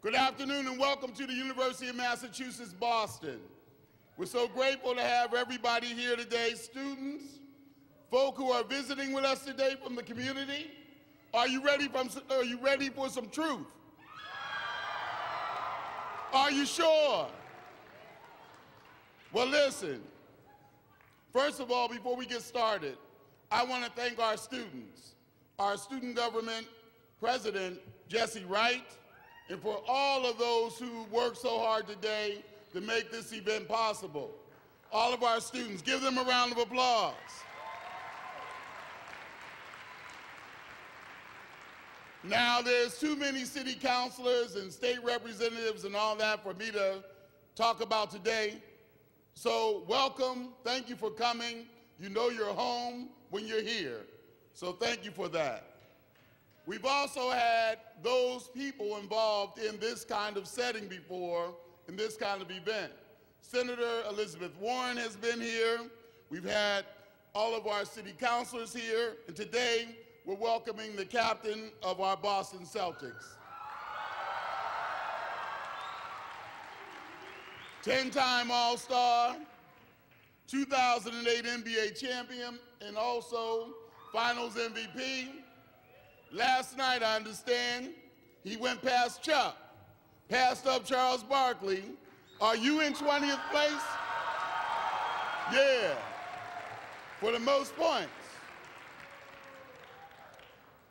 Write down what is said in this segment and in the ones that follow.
Good afternoon and welcome to the University of Massachusetts, Boston. We're so grateful to have everybody here today, students, folk who are visiting with us today from the community. Are you ready for some truth? Are you sure? Well, listen. First of all, before we get started, I want to thank our students, our student government president, Jesse Wright, and for all of those who worked so hard today to make this event possible. All of our students, give them a round of applause. Now, there's too many city councilors and state representatives and all that for me to talk about today. So welcome, thank you for coming. You know you're home when you're here, so thank you for that. We've also had those people involved in this kind of setting before, in this kind of event. Senator Elizabeth Warren has been here. We've had all of our city councilors here, and today we're welcoming the captain of our Boston Celtics. 10-time All-Star, 2008 NBA champion, and also Finals MVP. Last night, I understand, he went past Chuck, passed up Charles Barkley. Are you in 20th place? Yeah, for the most points.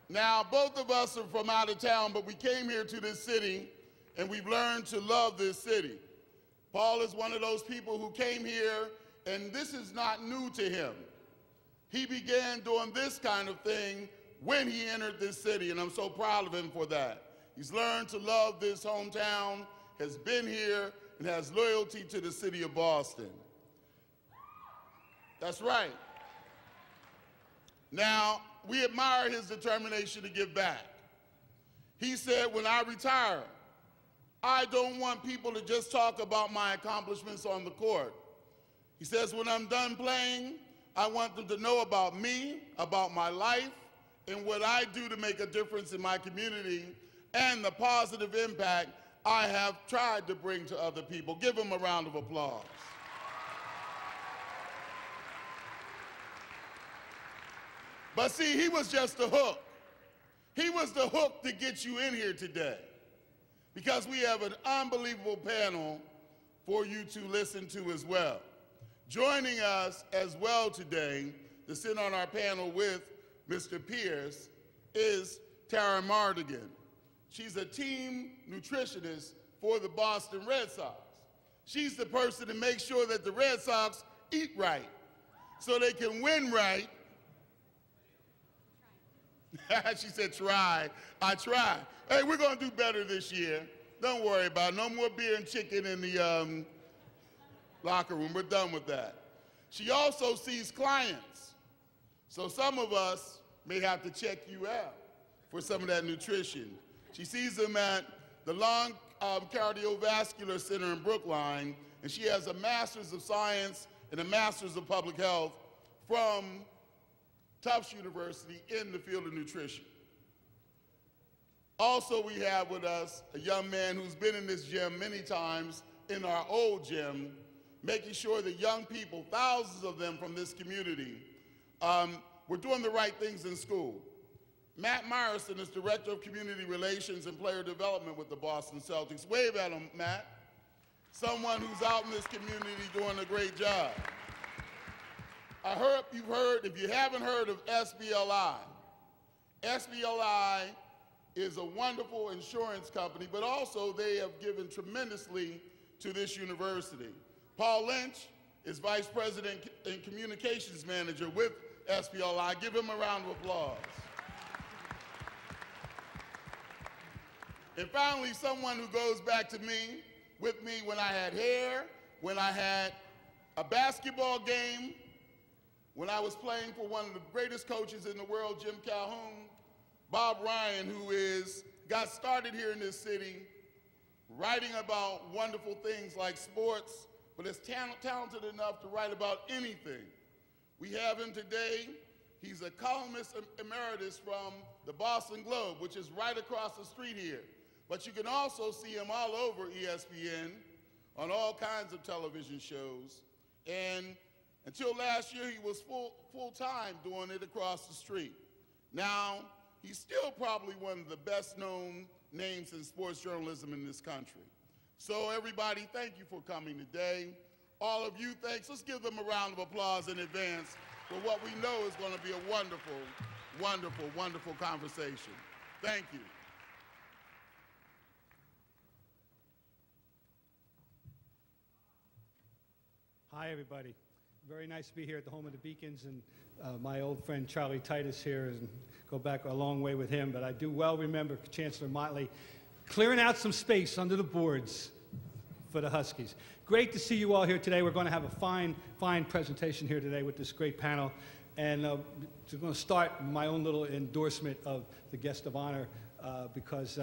Now, both of us are from out of town, but we came here to this city, and we've learned to love this city. Paul is one of those people who came here, and this is not new to him. He began doing this kind of thing when he entered this city, and I'm so proud of him for that. He's learned to love this hometown, has been here, and has loyalty to the city of Boston. That's right. Now, we admire his determination to give back. He said, when I retire, I don't want people to just talk about my accomplishments on the court. He says, when I'm done playing, I want them to know about me, about my life, and what I do to make a difference in my community and the positive impact I have tried to bring to other people. Give him a round of applause. But see, he was just the hook. He was the hook to get you in here today, because we have an unbelievable panel for you to listen to as well. Joining us as well today to sit on our panel with Mr. Pierce is Tara Mardigan. She's a team nutritionist for the Boston Red Sox. She's the person to make sure that the Red Sox eat right so they can win right. She said, try. I try. Hey, we're going to do better this year. Don't worry about it. No more beer and chicken in the locker room. We're done with that. She also sees clients. So some of us may have to check you out for some of that nutrition. She sees them at the Lung Cardiovascular Center in Brookline, and she has a Master's of Science and a Master's of Public Health from Tufts University in the field of nutrition. Also, we have with us a young man who's been in this gym many times, in our old gym, making sure that young people, thousands of them from this community, we're doing the right things in school. Matt Myerson is Director of Community Relations and Player Development with the Boston Celtics. Wave at him, Matt. Someone who's out in this community doing a great job. I hope you've heard, if you haven't heard of SBLI. SBLI is a wonderful insurance company, but also they have given tremendously to this university. Paul Lynch is Vice President and Communications Manager with SBLI. Give him a round of applause. And finally, someone who goes back to me, with me when I had hair, when I had a basketball game, when I was playing for one of the greatest coaches in the world, Jim Calhoun, Bob Ryan, who got started here in this city, writing about wonderful things like sports, but is talented enough to write about anything. We have him today. He's a columnist emeritus from the Boston Globe, which is right across the street here. But you can also see him all over ESPN on all kinds of television shows. And until last year, he was full-time doing it across the street. Now, he's still probably one of the best-known names in sports journalism in this country. So everybody, thank you for coming today. All of you, thanks. Let's give them a round of applause in advance for what we know is going to be a wonderful, wonderful, wonderful conversation. Thank you. Hi, everybody. Very nice to be here at the home of the Beacons, and my old friend Charlie Titus here, and go back a long way with him, but I do well remember Chancellor Motley clearing out some space under the boards for the Huskies. Great to see you all here today. We're going to have a fine, fine presentation here today with this great panel, and I'm going to start my own little endorsement of the guest of honor because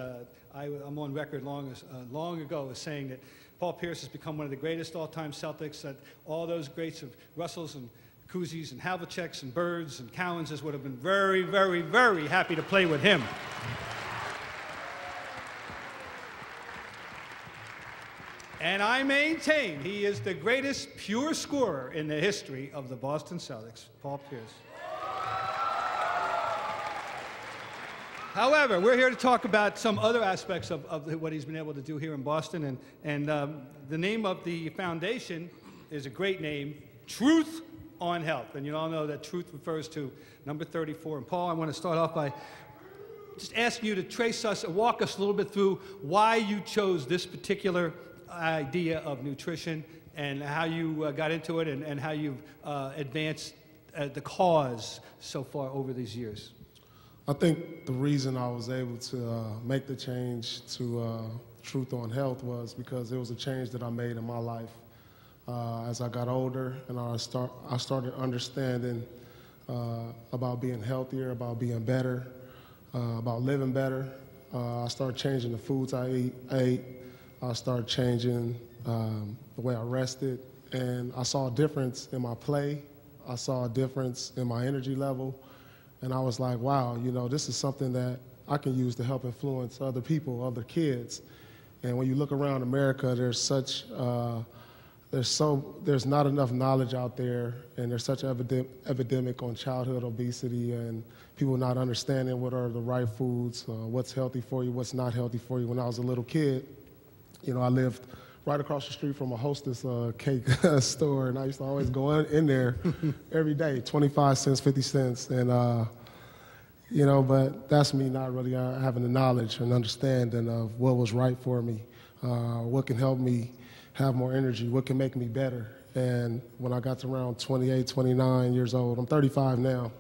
I'm on record long ago as saying that Paul Pierce has become one of the greatest all-time Celtics, that all those greats of Russells and Kuzis and Havliceks and Birds and Collinses would have been very, very, very happy to play with him. And I maintain he is the greatest pure scorer in the history of the Boston Celtics, Paul Pierce. However, we're here to talk about some other aspects of what he's been able to do here in Boston, and the name of the foundation is a great name, Truth on Health. And you all know that truth refers to number 34. And Paul, I want to start off by just asking you to walk us a little bit through why you chose this particular idea of nutrition and how you got into it and how you've advanced the cause so far over these years. I think the reason I was able to make the change to Truth on Health was because it was a change that I made in my life. As I got older and I started understanding about being healthier, about being better, about living better. I started changing the foods I ate. I started changing the way I rested, and I saw a difference in my play. I saw a difference in my energy level. And I was like, wow, you know, this is something that I can use to help influence other people, other kids. And when you look around America, there's not enough knowledge out there, and there's such an epidemic on childhood obesity and people not understanding what are the right foods, what's healthy for you, what's not healthy for you. When I was a little kid, you know, I lived right across the street from a Hostess cake store, and I used to always go in there every day, 25 cents, 50 cents, and you know, but that's me not really having the knowledge and understanding of what was right for me, what can help me have more energy, what can make me better. And when I got to around 28, 29 years old, I'm 35 now,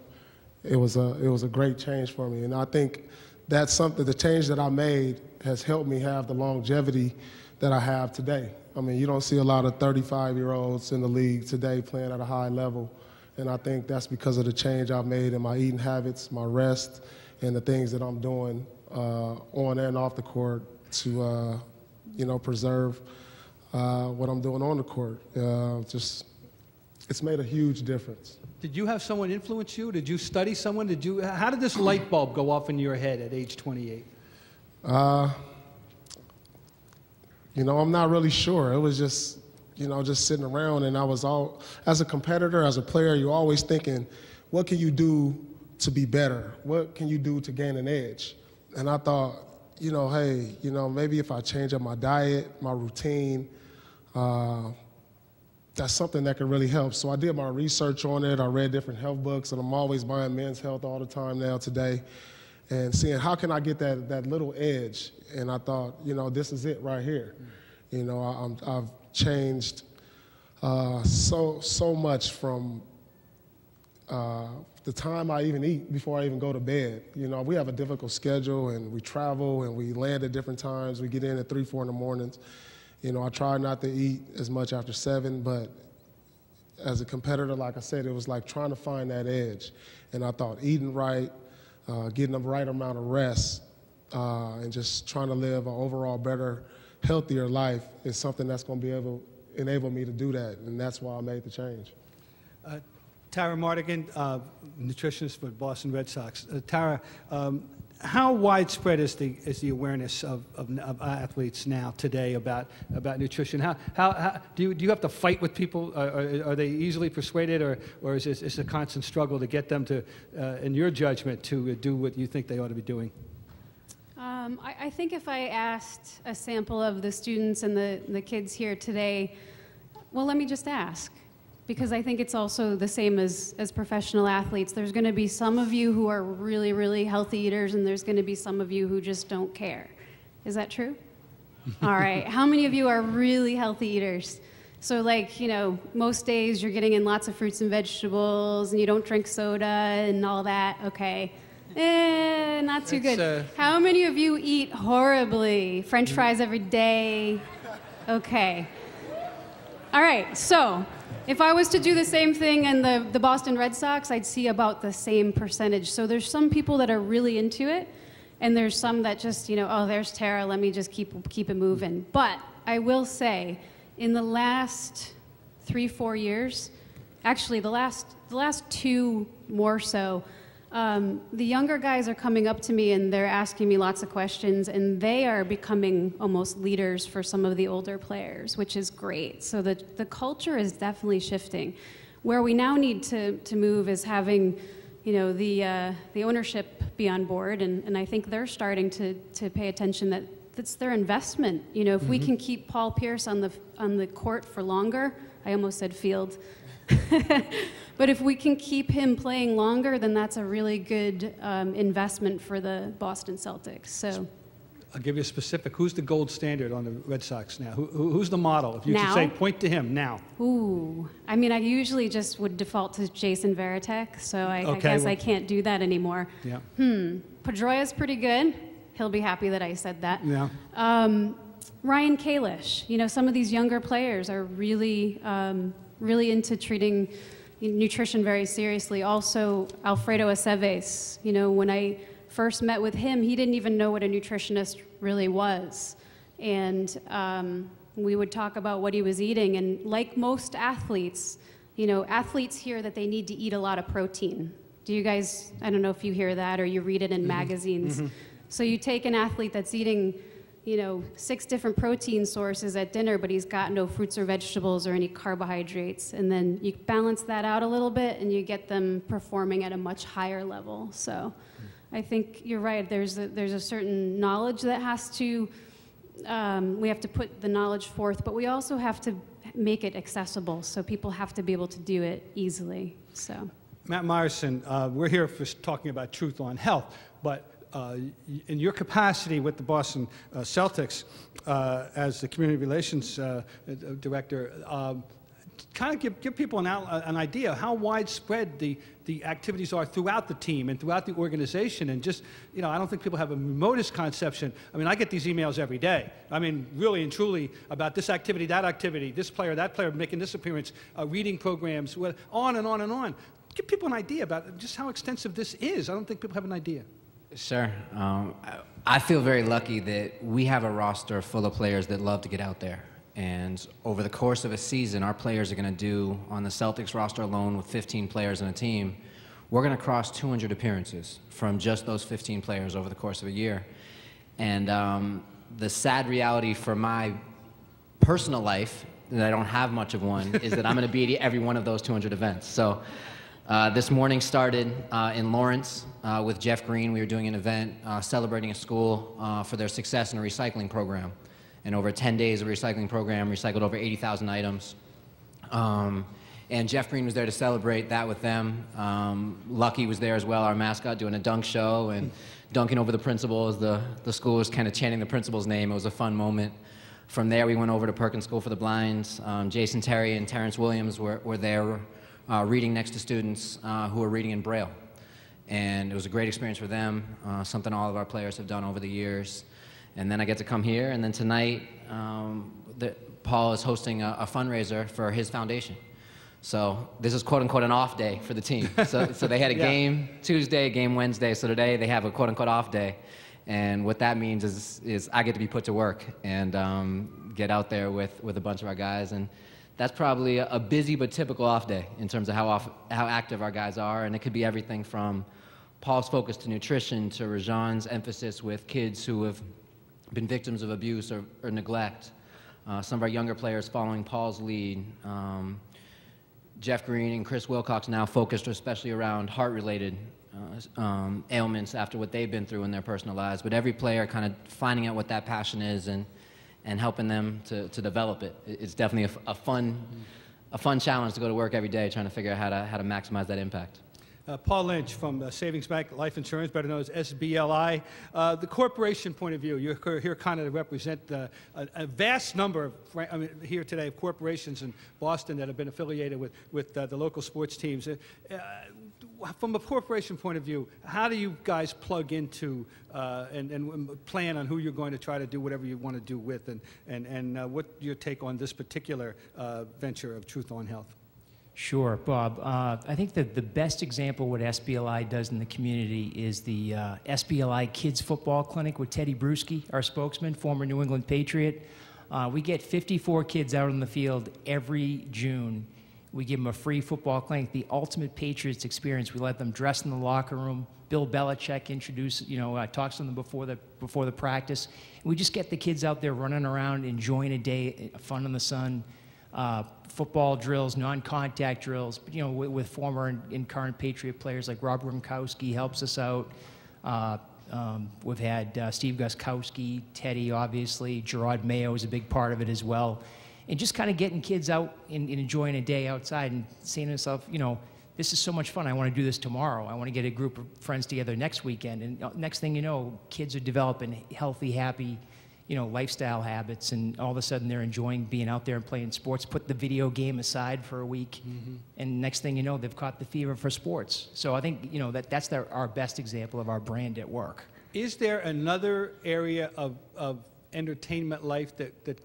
it was a great change for me. And I think that's something, the change that I made has helped me have the longevity that I have today. I mean, you don't see a lot of 35-year-olds in the league today playing at a high level. And I think that's because of the change I've made in my eating habits, my rest, and the things that I'm doing on and off the court to, you know, preserve what I'm doing on the court. It's made a huge difference. Did you have someone influence you? Did you study someone? How did this light bulb go off in your head at age 28? You know, I'm not really sure. It was just, you know, just sitting around, and I was as a competitor, as a player, you're always thinking, what can you do to be better? What can you do to gain an edge? And I thought, you know, hey, you know, maybe if I change up my diet, my routine, that's something that can really help. So I did my research on it. I read different health books, and I'm always buying Men's Health all the time now today, and seeing how can I get that little edge. And I thought, you know, this is it right here. You know, I've changed so much from the time I even eat before I even go to bed. You know, we have a difficult schedule, and we travel, and we land at different times. We get in at 3, 4 in the mornings. You know, I try not to eat as much after 7, but as a competitor, like I said, it was like trying to find that edge. And I thought eating right, getting the right amount of rest, and just trying to live an overall better, healthier life is something that's going to be able to enable me to do that, and that's why I made the change. Tara Mardigan, nutritionist for Boston Red Sox. Tara, how widespread is the awareness of athletes now today about nutrition? How do you have to fight with people? Are they easily persuaded, or is this a constant struggle to get them to, in your judgment, to do what you think they ought to be doing? I think if I asked a sample of the students and the kids here today, well, let me just ask, because I think it's also the same as professional athletes. There's going to be some of you who are really, really healthy eaters, and there's going to be some of you who just don't care. Is that true? All right. How many of you are really healthy eaters? So, like, you know, most days you're getting in lots of fruits and vegetables, and you don't drink soda and all that. Okay. Not too good. How many of you eat horribly? French fries every day? Okay. All right. So, if I was to do the same thing in the Boston Red Sox, I'd see about the same percentage. So there's some people that are really into it, and there's some that just, you know, oh, there's Tara, let me just keep it moving. But I will say, in the last 3-4 years, actually the last 2 more so, the younger guys are coming up to me and they're asking me lots of questions, and they are becoming almost leaders for some of the older players, which is great. So the culture is definitely shifting. Where we now need to move is having, you know, the ownership be on board, and I think they're starting to pay attention that that's their investment. You know, if we can keep Paul Pierce on the court for longer, I almost said field. But if we can keep him playing longer, then that's a really good investment for the Boston Celtics. So, I'll give you a specific. Who's the gold standard on the Red Sox now? Who's the model? If you now? could say, point to him now. Ooh, I mean, I usually just would default to Jason Varitek, so I guess I can't do that anymore. Yeah. Pedroia's pretty good. He'll be happy that I said that. Yeah. Ryan Kalish. You know, some of these younger players are really into treating nutrition very seriously. Also, Alfredo Aceves, you know, when I first met with him, he didn't even know what a nutritionist really was. And we would talk about what he was eating. And like most athletes, you know, athletes hear that they need to eat a lot of protein. Do you guys, I don't know if you hear that or you read it in magazines. So you take an athlete that's eating, you know, 6 different protein sources at dinner, but he's got no fruits or vegetables or any carbohydrates. And then you balance that out a little bit and you get them performing at a much higher level. So I think you're right. There's a certain knowledge that has to, we have to put the knowledge forth, but we also have to make it accessible. So people have to be able to do it easily. So, Matt Myerson, we're here for talking about Truth on Health, but in your capacity with the Boston Celtics as the community relations director, kind of give people an idea how widespread the activities are throughout the team and throughout the organization. And just, you know, I don't think people have a remotest conception. I mean, I get these emails every day. I mean, really and truly about this activity, this player, that player making this appearance, reading programs, on and on and on. Give people an idea about just how extensive this is. I don't think people have an idea. Sure. I feel very lucky that we have a roster full of players that love to get out there. And over the course of a season, our players are going to do, on the Celtics roster alone with 15 players on a team, we're going to cross 200 appearances from just those 15 players over the course of a year. And the sad reality for my personal life, that I don't have much of one, is that I'm going to be at every one of those 200 events. So this morning started in Lawrence with Jeff Green. We were doing an event celebrating a school for their success in a recycling program. And over 10 days of a recycling program, recycled over 80,000 items. And Jeff Green was there to celebrate that with them. Lucky was there as well, our mascot, doing a dunk show and dunking over the principals. The school was kind of chanting the principal's name. It was a fun moment. From there, we went over to Perkins School for the Blinds. Jason Terry and Terrence Williams were there reading next to students who were reading in Braille. And it was a great experience for them, something all of our players have done over the years. And then I get to come here, and then tonight, Paul is hosting a fundraiser for his foundation. So this is quote-unquote an off day for the team. So they had a game Tuesday, a game Wednesday, so today they have a quote-unquote off day. And what that means is I get to be put to work and get out there with a bunch of our guys. And that's probably a busy but typical off day in terms of how active our guys are. And it could be everything from Paul's focus to nutrition, to Rajan's emphasis with kids who have been victims of abuse or neglect. Some of our younger players following Paul's lead. Jeff Green and Chris Wilcox now focused especially around heart-related ailments after what they've been through in their personal lives. But every player kind of finding out what that passion is and helping them to develop it. It's definitely a fun challenge to go to work every day trying to figure out how to maximize that impact. Paul Lynch from Savings Bank Life Insurance, better known as SBLI. The corporation point of view, you're here kind of to represent a vast number here today of corporations in Boston that have been affiliated with the local sports teams. From a corporation point of view, how do you guys plug into and plan on who you're going to try to do whatever you want to do with, and what's your take on this particular venture of Truth on Health? Sure, Bob. I think that the best example of what SBLI does in the community is the SBLI Kids Football Clinic with Teddy Bruschi, our spokesman, former New England Patriot. We get 54 kids out on the field every June. We give them a free football clinic, the ultimate Patriots experience. We let them dress in the locker room. Bill Belichick talks to them before the practice. We just get the kids out there running around, enjoying a day, fun in the sun. Football drills, non-contact drills, with former and current Patriot players like Rob Gronkowski helps us out. We've had Steve Gostkowski, Teddy, obviously. Gerard Mayo is a big part of it as well. And just kind of getting kids out and enjoying a day outside and saying to themselves, this is so much fun. I want to do this tomorrow. I want to get a group of friends together next weekend. And next thing you know, kids are developing healthy, happy, lifestyle habits, and all of a sudden they're enjoying being out there and playing sports, put the video game aside for a week, and next thing you know, they've caught the fever for sports. So I think, that's our best example of our brand at work. Is there another area of entertainment life that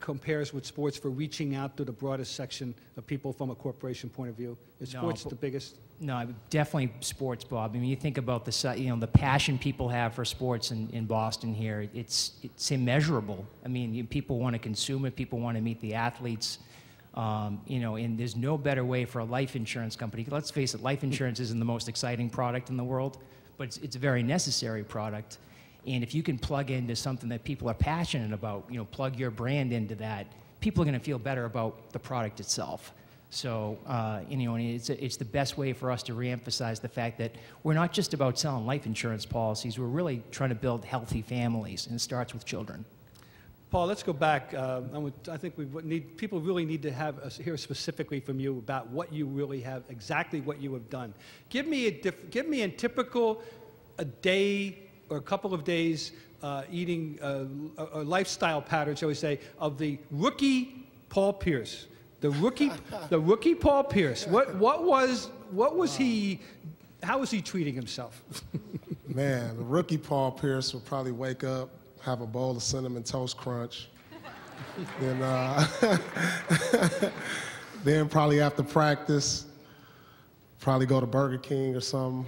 compares with sports for reaching out to the broadest section of people from a corporation point of view? Is sports the biggest? No, definitely sports, Bob. I mean, you think about the passion people have for sports in Boston here. It's immeasurable. I mean, people want to consume it. People want to meet the athletes. And there's no better way for a life insurance company. Let's face it, life insurance isn't the most exciting product in the world, but it's a very necessary product. And if you can plug into something that people are passionate about, plug your brand into that, people are going to feel better about the product itself. So, and it's the best way for us to reemphasize the fact that we're not just about selling life insurance policies. We're really trying to build healthy families, and it starts with children. Paul, let's go back. I think people really need to hear specifically from you about what you really have, exactly what you have done. Give me a typical day or a couple of days eating a lifestyle pattern, shall we say, of the rookie Paul Pierce. The rookie Paul Pierce. What was he? How was he treating himself? Man, the rookie Paul Pierce would probably wake up, have a bowl of Cinnamon Toast Crunch, then probably after practice, probably go to Burger King or something.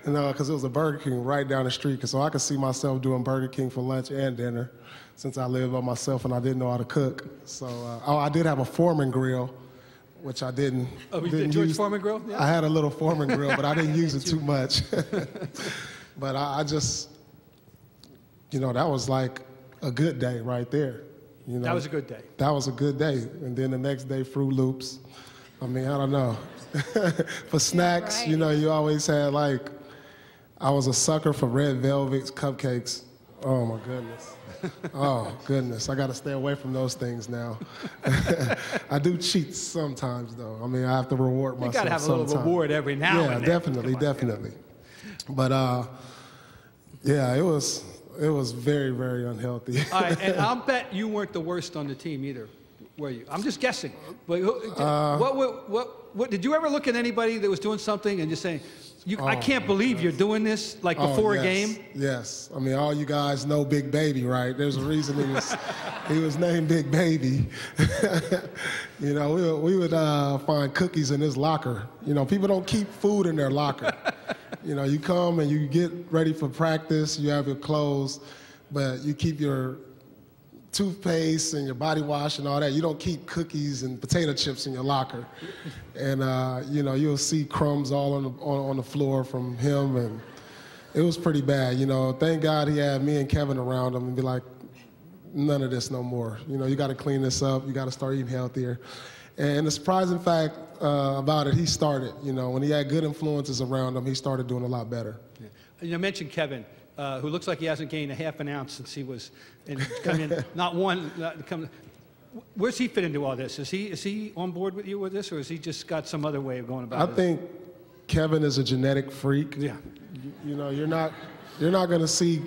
Because it was a Burger King right down the street, so I could see myself doing Burger King for lunch and dinner, since I lived by myself and I didn't know how to cook. So, I did have a Foreman grill, which I didn't. Oh, you did George Foreman grill? Yeah. I had a little Foreman grill, but I didn't use it too much. But I just, that was like a good day right there. That was a good day. That was a good day. And then the next day, Fruit Loops. I mean, I don't know. For snacks, you always had I was a sucker for Red Velvet cupcakes. Oh my goodness. Oh goodness, I got to stay away from those things now. I do cheat sometimes though. I mean, I have to reward myself. You got to have a little reward every now and then. Yeah, definitely. But yeah, it was very, very unhealthy. All right, and I'll bet you weren't the worst on the team either, were you? I'm just guessing. But what did you ever look at anybody that was doing something and just saying, I can't believe you're doing this, before a game? Yes. I mean, all you guys know Big Baby, right? There's a reason he was named Big Baby. We would find cookies in his locker. People don't keep food in their locker. You come and you get ready for practice, you have your clothes, but you keep your toothpaste and your body wash and all that. You don't keep cookies and potato chips in your locker. And, you know, you'll see crumbs all on the floor from him, and it was pretty bad. You know, thank God he had me and Kevin around him and be like, none of this no more. You know, you got to clean this up. You got to start eating healthier. And the surprising fact about it, he started. You know, when he had good influences around him, he started doing a lot better. Yeah. You mentioned Kevin, who looks like he hasn't gained a half an ounce since he was come in. Not one. Where's he fit into all this? Is he on board with you with this, or has he just got some other way of going about it? I think Kevin is a genetic freak. Yeah. You know, you're not going to see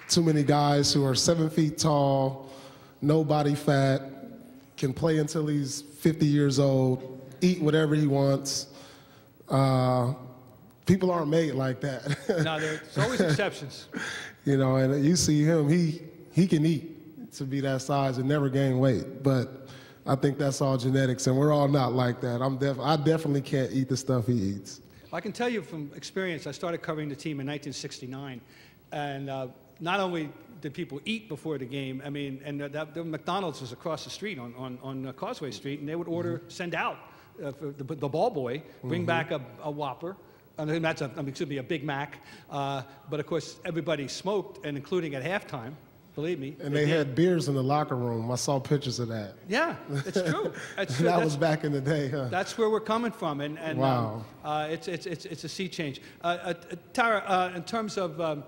too many guys who are 7 feet tall, no body fat, can play until he's 50 years old, eat whatever he wants. People aren't made like that. No, there's always exceptions. You know, and you see him, he can eat to be that size and never gain weight. But I think that's all genetics, and we're all not like that. I definitely can't eat the stuff he eats. I can tell you from experience, I started covering the team in 1969, and not only did people eat before the game, I mean, and the McDonald's was across the street on Causeway Street, and they would order, send out for the ball boy, bring back a Whopper, and that's excuse me, a Big Mac, but of course everybody smoked, and including at halftime. Believe me. And they had beers in the locker room. I saw pictures of that. Yeah, it's true. It's true. That was back in the day, huh? That's where we're coming from, and wow. It's a sea change. Tara, in terms of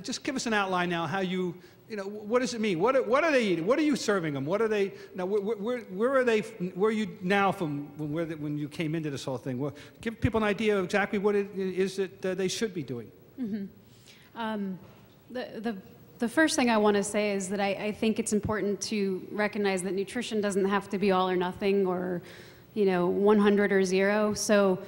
just give us an outline now. How you know, what does it mean? What are they eating? What are you serving them? What are they now? Where are they? Where are you now from when you came into this whole thing? Well, give people an idea of exactly what it is that they should be doing. Mm-hmm. The first thing I want to say is that I think it's important to recognize that nutrition doesn't have to be all or nothing, or, you know, 100 or 0. So,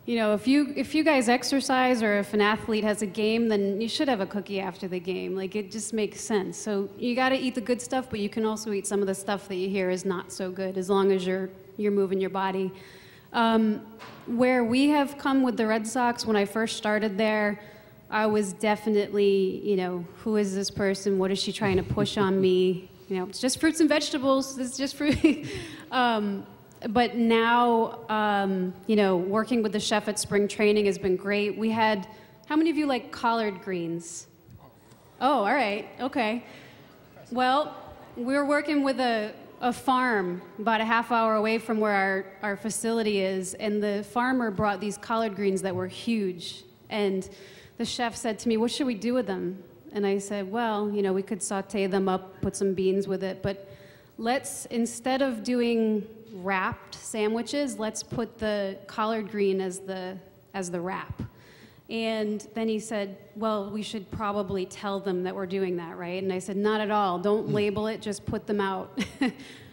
you know, if you guys exercise, or if an athlete has a game, then you should have a cookie after the game. Like, it just makes sense. So you got to eat the good stuff, but you can also eat some of the stuff that you hear is not so good, as long as you're moving your body. Where we have come with the Red Sox, when I first started there, I was definitely, you know, who is this person? What is she trying to push on me? You know, it's just fruits and vegetables. It's just fruit. But now, you know, working with the chef at spring training has been great. We had, how many of you like collard greens? Oh, all right. Okay. Well, we're working with a farm about a half hour away from where our facility is, and the farmer brought these collard greens that were huge. And the chef said to me, what should we do with them? And I said, well, you know, we could saute them up, put some beans with it, but let's, instead of doing wrapped sandwiches, let's put the collard green as the wrap. And then he said, well, we should probably tell them that we're doing that, right? And I said, not at all. Don't label it, just put them out.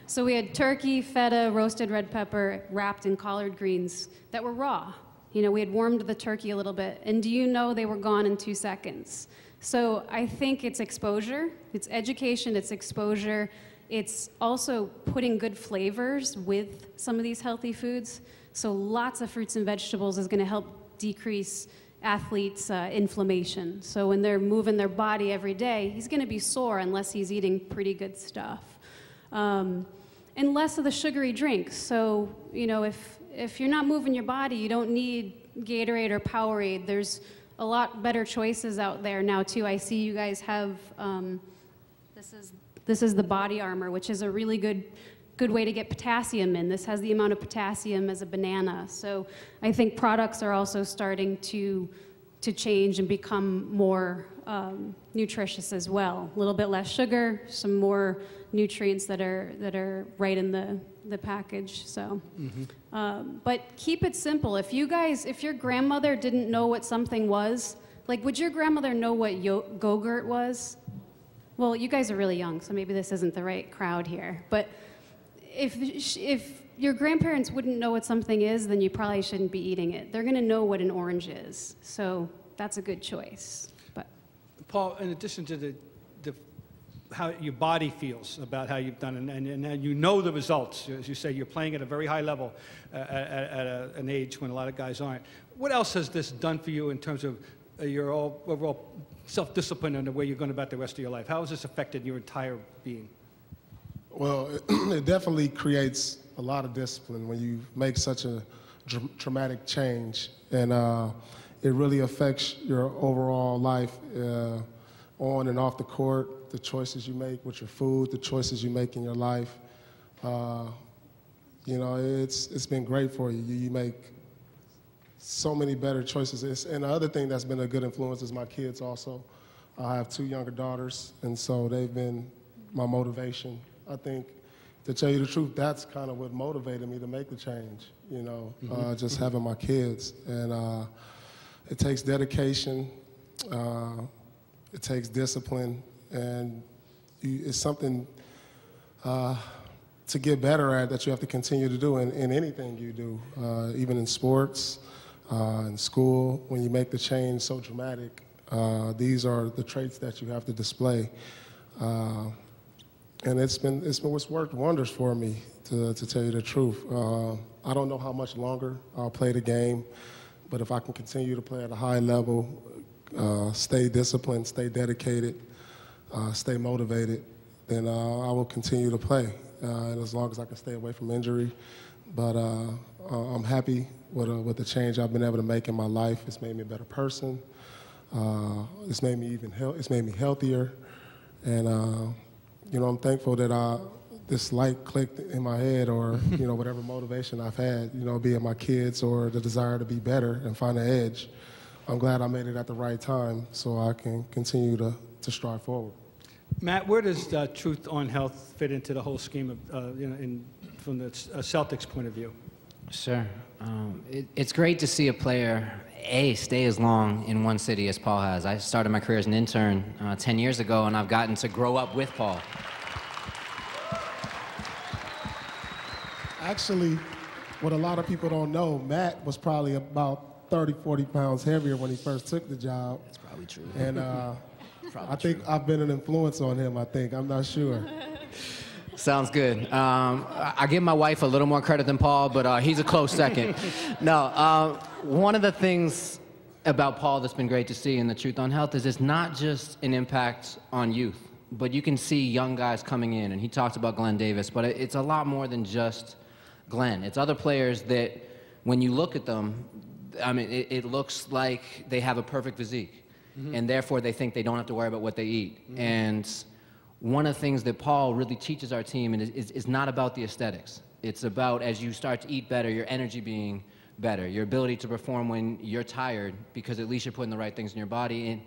So we had turkey, feta, roasted red pepper, wrapped in collard greens that were raw. You know, we had warmed the turkey a little bit, and do you know they were gone in 2 seconds? So I think it's exposure, it's education, it's exposure, it's also putting good flavors with some of these healthy foods. So lots of fruits and vegetables is gonna help decrease athletes' inflammation. So when they're moving their body every day, he's gonna be sore unless he's eating pretty good stuff. And less of the sugary drinks. So, you know, if you're not moving your body, you don't need Gatorade or Powerade. There's a lot better choices out there now too. I see you guys have, this is the Body Armor, which is a really good way to get potassium in. This has the amount of potassium as a banana. So I think products are also starting to change and become more nutritious as well. A little bit less sugar, some more nutrients that are right in the package. So, but keep it simple. If your grandmother didn't know what something was, like, would your grandmother know what Go-Gurt was? Well, you guys are really young, so maybe this isn't the right crowd here. But if your grandparents wouldn't know what something is, then you probably shouldn't be eating it. They're going to know what an orange is, so that's a good choice. But Paul, in addition to how your body feels about how you've done, and you know the results. As you say, you're playing at a very high level at an age when a lot of guys aren't. What else has this done for you in terms of your overall self-discipline and the way you're going about the rest of your life? How has this affected your entire being? Well, it definitely creates a lot of discipline when you make such a traumatic change, and it really affects your overall life on and off the court, the choices you make with your food, the choices you make in your life. You know, it's been great for you. You make so many better choices. And the other thing that's been a good influence is my kids also. I have 2 younger daughters, and so they've been my motivation. I think, to tell you the truth, that's kind of what motivated me to make the change, you know, just having my kids. And it takes dedication, it takes discipline, and it's something to get better at that you have to continue to do in anything you do, even in sports, in school. When you make the change so dramatic, these are the traits that you have to display. And it's worked wonders for me, to tell you the truth. I don't know how much longer I'll play the game, but if I can continue to play at a high level, stay disciplined, stay dedicated, stay motivated, then I will continue to play, and as long as I can stay away from injury. But I'm happy with the change I've been able to make in my life. It's made me a better person. It's made me healthier, and you know, I'm thankful that this light clicked in my head, or you know, whatever motivation I've had, you know, be it my kids or the desire to be better and find an edge. I'm glad I made it at the right time, so I can continue to strive forward. Matt, where does Truth on Health fit into the whole scheme of, you know, from the Celtics point of view? Sure. It's great to see a player, stay as long in one city as Paul has. I started my career as an intern 10 years ago, and I've gotten to grow up with Paul. Actually, what a lot of people don't know, Matt was probably about 30, 40 pounds heavier when he first took the job. That's probably true. And I think I've been an influence on him, I'm not sure. Sounds good. I give my wife a little more credit than Paul, but he's a close second. No, one of the things about Paul that's been great to see in the Truth on Health is it's not just an impact on youth, but you can see young guys coming in, and he talked about Glenn Davis, but it's a lot more than just Glenn. It's other players that, when you look at them, I mean, it looks like they have a perfect physique, and therefore they think they don't have to worry about what they eat. And one of the things that Paul really teaches our team is not about the aesthetics. It's about, as you start to eat better, your energy being better, your ability to perform when you're tired, because at least you're putting the right things in your body. And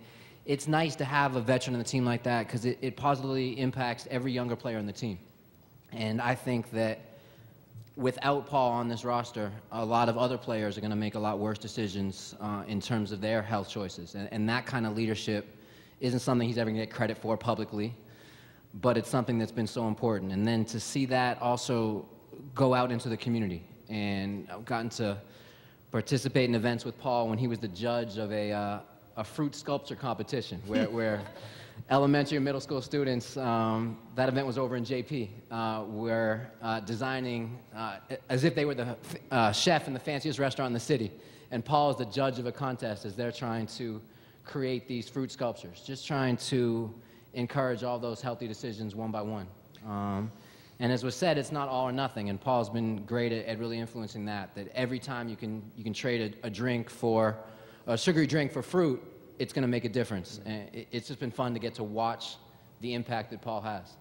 it's nice to have a veteran in the team like that, because it positively impacts every younger player on the team. And I think that without Paul on this roster, a lot of other players are going to make a lot worse decisions in terms of their health choices. And that kind of leadership isn't something he's ever going to get credit for publicly, but it's something that's been so important. And then to see that also go out into the community. And I've gotten to participate in events with Paul when he was the judge of a fruit sculpture competition where elementary and middle school students, that event was over in JP, were designing as if they were the chef in the fanciest restaurant in the city. And Paul is the judge of a contest as they're trying to create these fruit sculptures, just trying to encourage all those healthy decisions one by one. And as was said, it's not all or nothing, and Paul's been great at really influencing that every time you can trade a sugary drink for fruit, it's going to make a difference. And it's just been fun to get to watch the impact that Paul has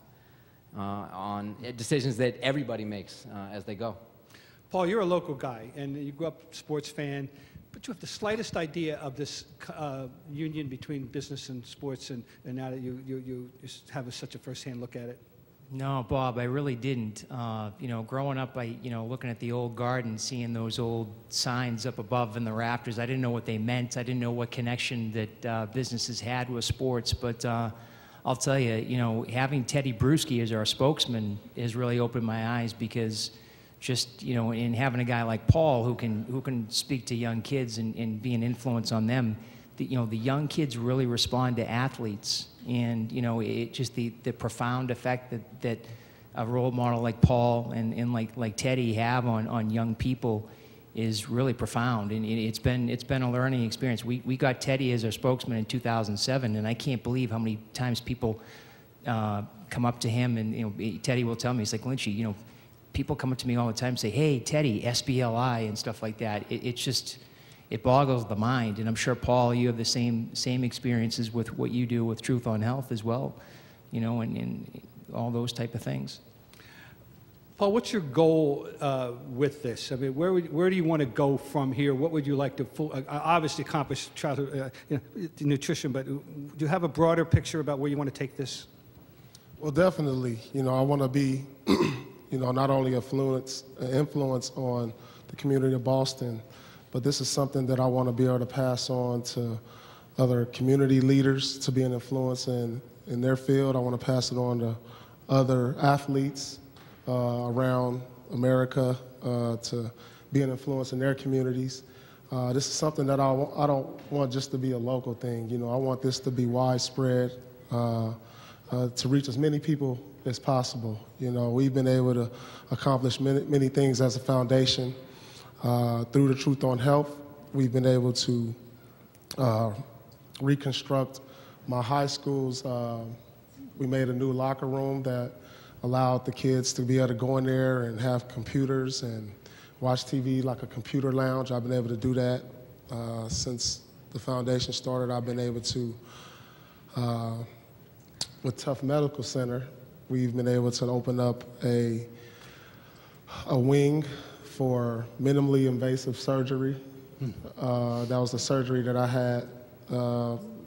on decisions that everybody makes as they go. Paul, you're a local guy, and you grew up a sports fan, but you have the slightest idea of this union between business and sports, and now that you have such a first-hand look at it. No, Bob, I really didn't. You know, growing up, looking at the old garden, seeing those old signs up above in the rafters, I didn't know what they meant. I didn't know what connection that businesses had with sports. But I'll tell you, you know, having Teddy Bruschi as our spokesman has really opened my eyes, because just, you know, in having a guy like Paul who can speak to young kids and be an influence on them, the young kids really respond to athletes. And, you know, it just the profound effect that a role model like Paul and like Teddy have on young people is really profound, and it's been a learning experience. We got Teddy as our spokesman in 2007, and I can't believe how many times people come up to him, and Teddy will tell me, he's like, Lynchy, people come up to me all the time and say, hey, Teddy, SBLI and stuff like that. It boggles the mind, and I'm sure, Paul, you have the same experiences with what you do with Truth on Health as well, and all those type of things. Paul, what's your goal with this? I mean, where do you want to go from here? What would you like to obviously accomplish childhood nutrition, but do you have a broader picture about where you want to take this? Well, definitely. I want to be, not only influence on the community of Boston, but this is something that I want to be able to pass on to other community leaders to be an influence in their field. I want to pass it on to other athletes around America to be an influence in their communities. This is something that I don't want just to be a local thing. I want this to be widespread, to reach as many people as possible. We've been able to accomplish many things as a foundation. Through the Truth on Health, we've been able to reconstruct my high schools. We made a new locker room that allowed the kids to be able to go in there and have computers and watch TV like a computer lounge. I've been able to do that since the foundation started. I've been able to, with Tough Medical Center, we've been able to open up a wing for minimally invasive surgery. That was the surgery that I had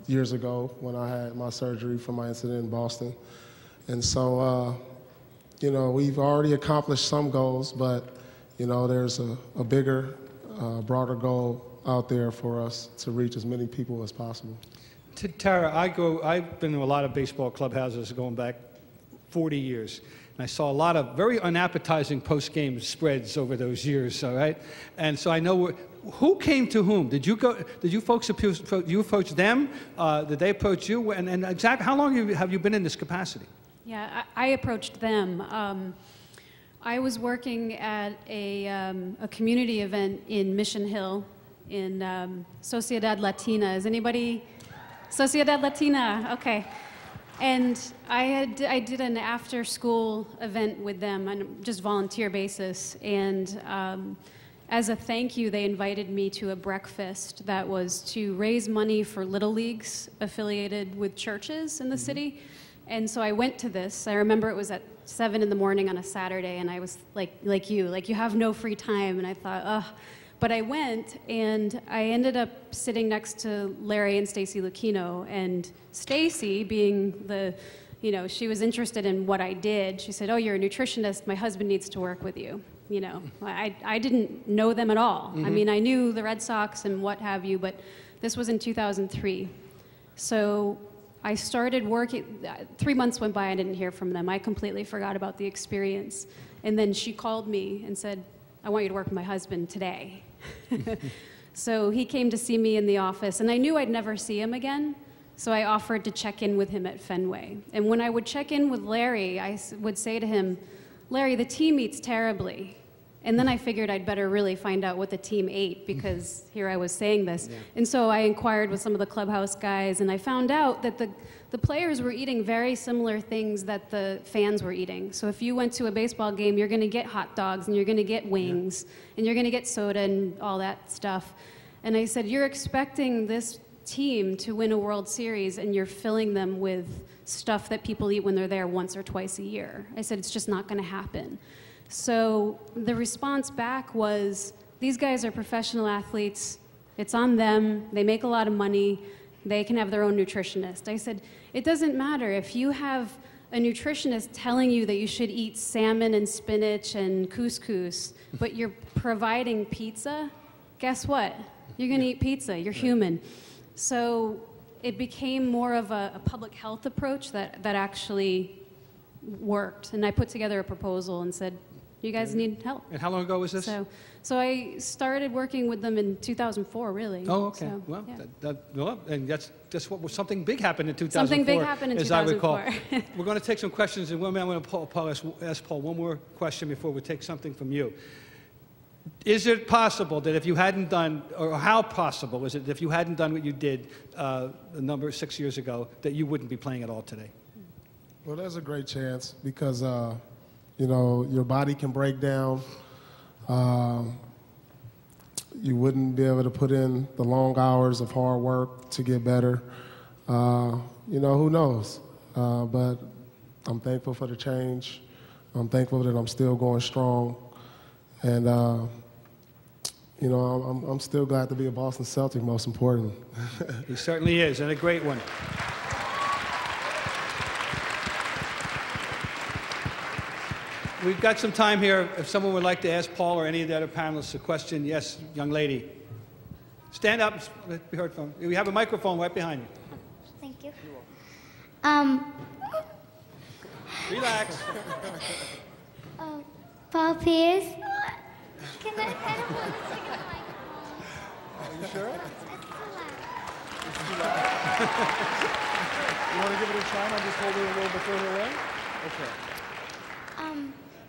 years ago when I had my surgery for my incident in Boston. And so, we've already accomplished some goals, but, there's a bigger, broader goal out there for us to reach as many people as possible. Tara, I've been to a lot of baseball clubhouses going back 40 years. And I saw a lot of very unappetizing post-game spreads over those years, all right? And so I know who came to whom? Did you folks approach them? Did they approach you? And exactly how long have you been in this capacity? Yeah, I approached them. I was working at a community event in Mission Hill in Sociedad Latina. Is anybody? Sociedad Latina, okay. And I did an after-school event with them on just volunteer basis. And as a thank you, they invited me to a breakfast that was to raise money for Little Leagues affiliated with churches in the city. And so I went to this. I remember it was at 7 in the morning on a Saturday, and I was like you have no free time. And I thought, ugh. But I went, and I ended up sitting next to Larry and Stacy Lucchino. And Stacy, being the, she was interested in what I did. She said, oh, you're a nutritionist. My husband needs to work with you. I didn't know them at all. I mean, I knew the Red Sox and what have you, but this was in 2003. So I started working, 3 months went by, I didn't hear from them. I completely forgot about the experience. And then she called me and said, I want you to work with my husband today. So he came to see me in the office, and I knew I'd never see him again, so I offered to check in with him at Fenway. And when I would check in with Larry, I would say to him, Larry, the team eats terribly. And then I figured I'd better really find out what the team ate, because here I was saying this. Yeah. And so I inquired with some of the clubhouse guys, and I found out that the players were eating very similar things that the fans were eating. So if you went to a baseball game, you're going to get hot dogs, and you're going to get wings, and you're going to get soda and all that stuff. And I said, you're expecting this team to win a World Series, and you're filling them with stuff that people eat when they're there once or twice a year. I said, it's just not going to happen. So the response back was, these guys are professional athletes. It's on them. They make a lot of money. They can have their own nutritionist. I said, it doesn't matter if you have a nutritionist telling you that you should eat salmon and spinach and couscous, but you're providing pizza, guess what? You're going to eat pizza. You're human. So it became more of a public health approach that actually worked. And I put together a proposal and said, you guys need help. And how long ago was this? So I started working with them in 2004, really. Oh, okay. So, well, yeah. And that's something big happened in 2004. Something big happened in 2004. As I recall. We're going to take some questions, and I'm going to ask Paul one more question before we take something from you. Is it possible that if you hadn't done, or how possible is it that if you hadn't done what you did a number 6 years ago, that you wouldn't be playing at all today? Well, there's a great chance because, you know, your body can break down. You wouldn't be able to put in the long hours of hard work to get better. You know, who knows? But I'm thankful for the change. I'm thankful that I'm still going strong. And, you know, I'm still glad to be a Boston Celtic, most important. He certainly is, and a great one. We've got some time here. If someone would like to ask Paul or any of the other panelists a question, yes, young lady. Stand up. Let be heard from. We have a microphone right behind you. Thank you. Relax. Paul Pierce. Can I don't want to stick in the microphone. Are you sure? It's too loud. You want to give it a try? I'll just hold it a little bit further away? Okay.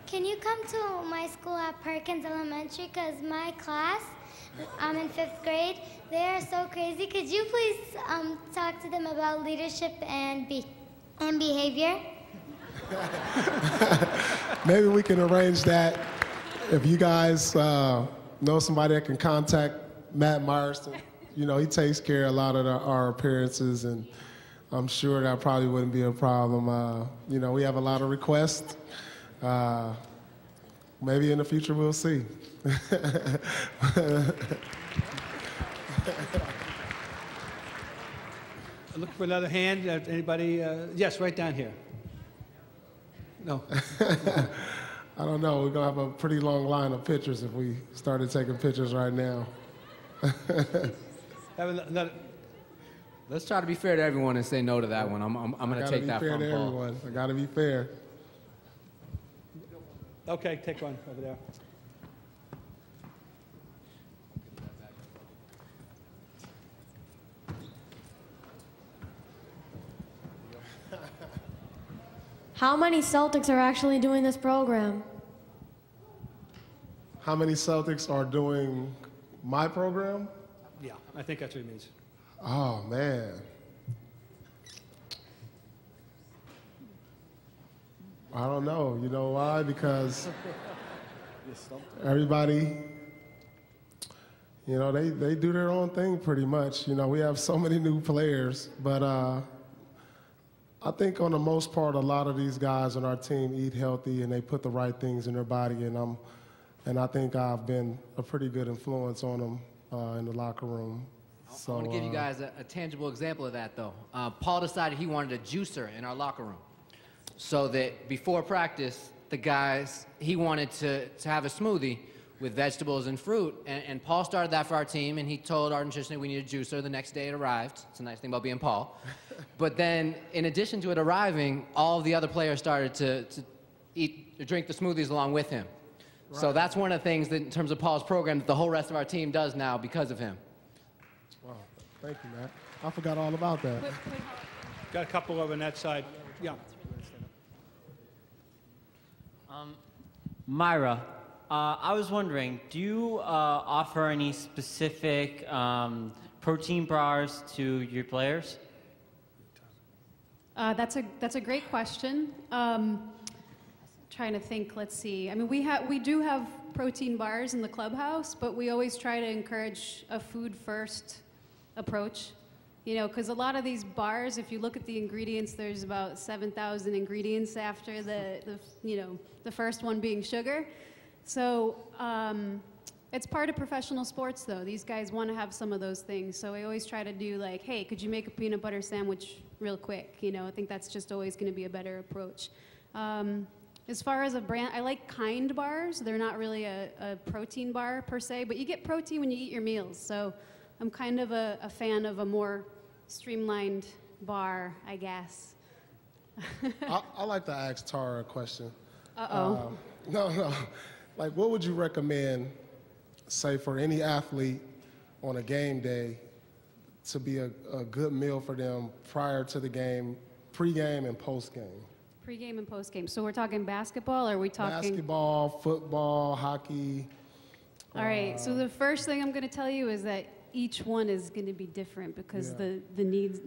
Can you come to my school at Perkins Elementary? Because my class, I'm in 5th grade, they are so crazy. Could you please talk to them about leadership and behavior? Maybe we can arrange that. If you guys know somebody that can contact Matt Myerston, you know, he takes care of a lot of our appearances, and I'm sure that probably wouldn't be a problem. You know, we have a lot of requests. Maybe in the future we'll see. Look for another hand. Anybody? Yes, right down here. No. I don't know. We're going to have a pretty long line of pictures if we started taking pictures right now. Let's try to be fair to everyone and say no to that one. I'm going to take that from Paul. Everyone. I got to be fair. Okay, take one over there. How many Celtics are actually doing this program? How many Celtics are doing my program? Yeah, I think that's what he means. Oh, man. I don't know. You know why? Because everybody, you know, they do their own thing pretty much. You know, we have so many new players, but I think on the most part, a lot of these guys on our team eat healthy and they put the right things in their body, and I think I've been a pretty good influence on them in the locker room. So, I want to give you guys a tangible example of that, though. Paul decided he wanted a juicer in our locker room, so that before practice, the guys, he wanted to have a smoothie with vegetables and fruit, and Paul started that for our team, and he told our nutritionist we needed a juicer. The next day it arrived. It's a nice thing about being Paul. But then, in addition to it arriving, all of the other players started to drink the smoothies along with him. Right. So that's one of the things that, in terms of Paul's program, that the whole rest of our team does now because of him. Wow, thank you, Matt. I forgot all about that. Got a couple over on that side. Yeah. Myra, I was wondering, do you offer any specific protein bars to your players? That's a great question. Trying to think. Let's see. I mean, we do have protein bars in the clubhouse, but we always try to encourage a food-first approach. You know, because a lot of these bars, if you look at the ingredients, there's about 7,000 ingredients after the first one being sugar. So it's part of professional sports, though. These guys want to have some of those things. So I always try to do like, hey, could you make a peanut butter sandwich real quick? You know, I think that's just always going to be a better approach. As far as a brand, I like Kind bars. They're not really a protein bar per se, but you get protein when you eat your meals. So I'm kind of a fan of a more streamlined bar, I guess. I like to ask Tara a question. Uh-oh. No. Like, what would you recommend, say, for any athlete on a game day to be a good meal for them prior to the game, pre-game and post-game? Pre-game and post-game. So we're talking basketball, or are we talking? Basketball, football, hockey, All right, so the first thing I'm going to tell you is that each one is going to be different because the needs,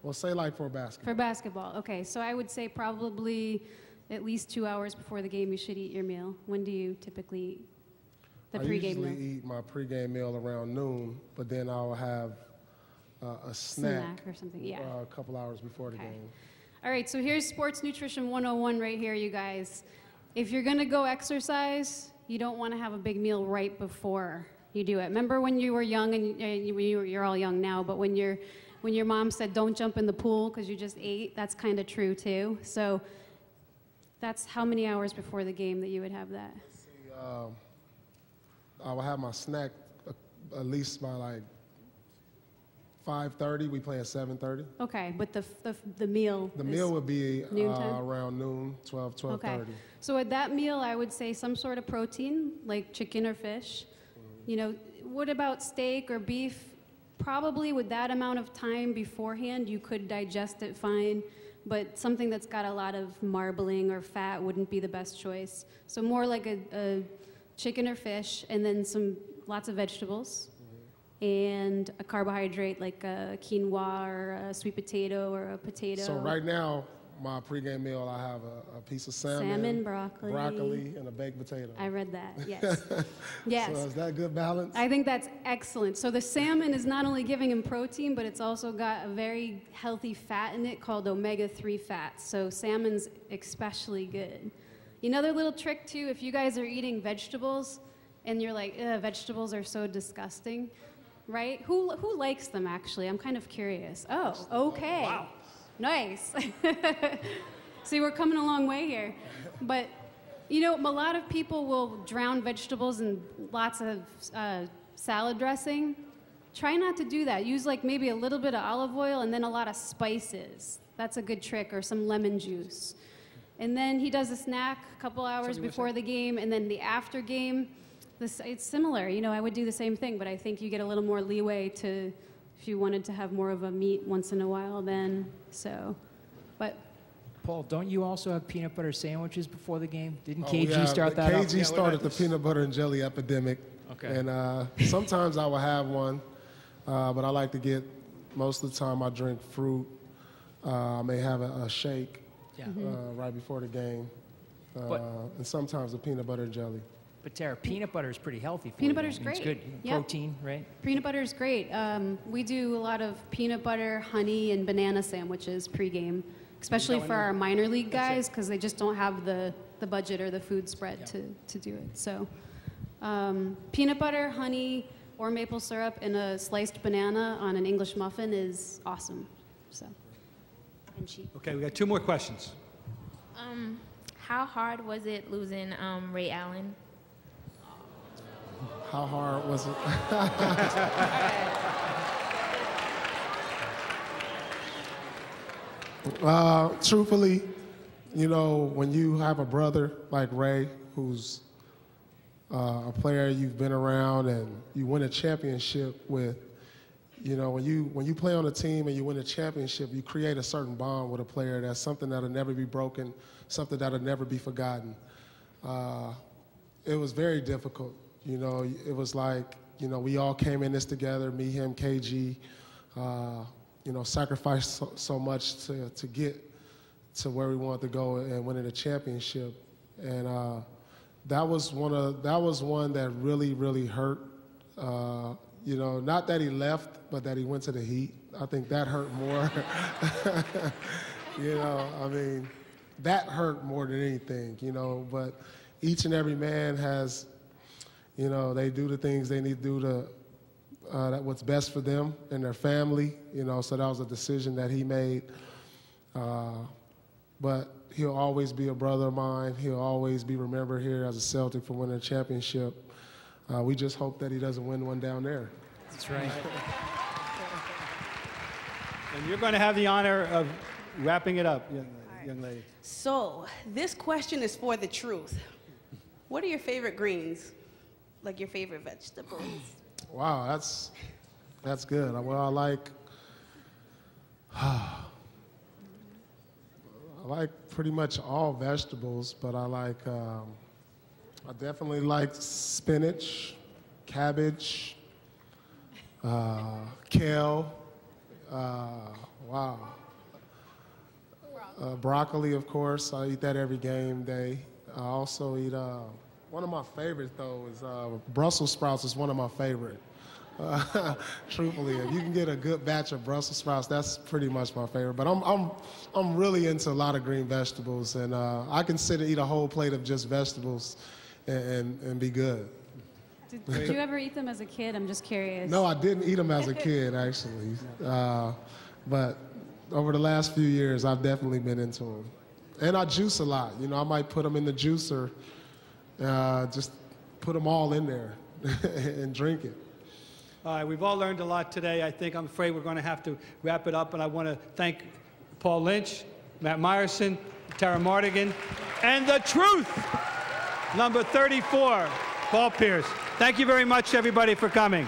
Well, say like for basketball. For basketball, okay. So I would say probably at least 2 hours before the game you should eat your meal. When do you typically eat the pregame meal? I usually eat my pregame meal around noon, but then I'll have a snack or something, yeah. a couple hours before the game. All right, so here's Sports Nutrition 101 right here, you guys. If you're going to go exercise, you don't want to have a big meal right before you do it. Remember when you were young, and you're all young now, but when your mom said don't jump in the pool because you just ate, that's kind of true too. So that's how many hours before the game that you would have that? Let's see, I will have my snack at least by like 5:30. We play at 7:30. Okay, but the meal. The meal would be noontime? around noon, 12:30. Okay. So at that meal, I would say some sort of protein, like chicken or fish. You know, what about steak or beef? Probably with that amount of time beforehand, you could digest it fine, but something that's got a lot of marbling or fat wouldn't be the best choice. So more like a chicken or fish, and then lots of vegetables, and a carbohydrate like a quinoa or a sweet potato or a potato. So right now, my pregame meal, I have a piece of salmon, broccoli, and a baked potato. I read that, yes. Yes. So is that good balance? I think that's excellent. So the salmon is not only giving him protein, but it's also got a very healthy fat in it called omega-3 fats. So salmon's especially good. Another little trick too, if you guys are eating vegetables and you're like, vegetables are so disgusting, right? Who likes them actually? I'm kind of curious. Oh, okay. Wow. Nice. See, we're coming a long way here. But, you know, a lot of people will drown vegetables in lots of salad dressing. Try not to do that. Use like maybe a little bit of olive oil and then a lot of spices. That's a good trick, or some lemon juice. And then he does a snack a couple hours before the game, and then the after game, it's similar. You know, I would do the same thing, but I think you get a little more leeway to, if you wanted to have more of a meat once in a while then, so, but. Paul, don't you also have peanut butter sandwiches before the game? Didn't Oh, KG start that off? KG started the peanut butter and jelly epidemic. Okay. And sometimes I will have one, but I like to get, most of the time I drink fruit. I may have a shake right before the game, and sometimes a peanut butter and jelly. But Tara, peanut butter is pretty healthy for Peanut you. butter's great. It's good. Yep. Protein, right? Peanut butter is great. We do a lot of peanut butter, honey, and banana sandwiches pregame, especially for our minor league guys, because they just don't have the budget or the food spread to do it. So peanut butter, honey, or maple syrup and a sliced banana on an English muffin is awesome. So, and cheap. Okay, we got 2 more questions. How hard was it losing Ray Allen? How hard was it? Truthfully, you know, when you have a brother like Ray, who's a player you've been around and you win a championship with, you know, when you play on a team and you win a championship, you create a certain bond with a player. That's something that'll never be broken, something that'll never be forgotten. It was very difficult. You know, it was like, you know, we all came in this together, me, him, KG, you know, sacrificed so much to get to where we wanted to go and winning a championship. And that was one that really, really hurt. You know, not that he left, but that he went to the Heat. I think that hurt more. You know, I mean, that hurt more than anything, you know, but each and every man has, you know, they do the things they need to do to what's best for them and their family, you know, so that was a decision that he made. But he'll always be a brother of mine. He'll always be remembered here as a Celtic for winning a championship. We just hope that he doesn't win one down there. That's right. And you're going to have the honor of wrapping it up, young lady. So, this question is for the truth. What are your favorite greens? Like your favorite vegetables? Wow, that's good. Well, I like pretty much all vegetables, but I definitely like spinach. cabbage, kale, wow. Broccoli, of course. I eat that every game day. I also eat, one of my favorites, though, is Brussels sprouts is one of my favorite. Truthfully, if you can get a good batch of Brussels sprouts, that's pretty much my favorite. But I'm really into a lot of green vegetables, and I can sit and eat a whole plate of just vegetables and be good. Did you ever eat them as a kid? I'm just curious. No, I didn't eat them as a kid, actually. But over the last few years, I've definitely been into them. And I juice a lot. You know, I might put them in the juicer, just put them all in there and drink it. All right, we've all learned a lot today. I'm afraid we're going to have to wrap it up, and I want to thank Paul Lynch, Matt Meyerson, Tara Mardigan, and the truth, number 34, Paul Pierce. Thank you very much, everybody, for coming.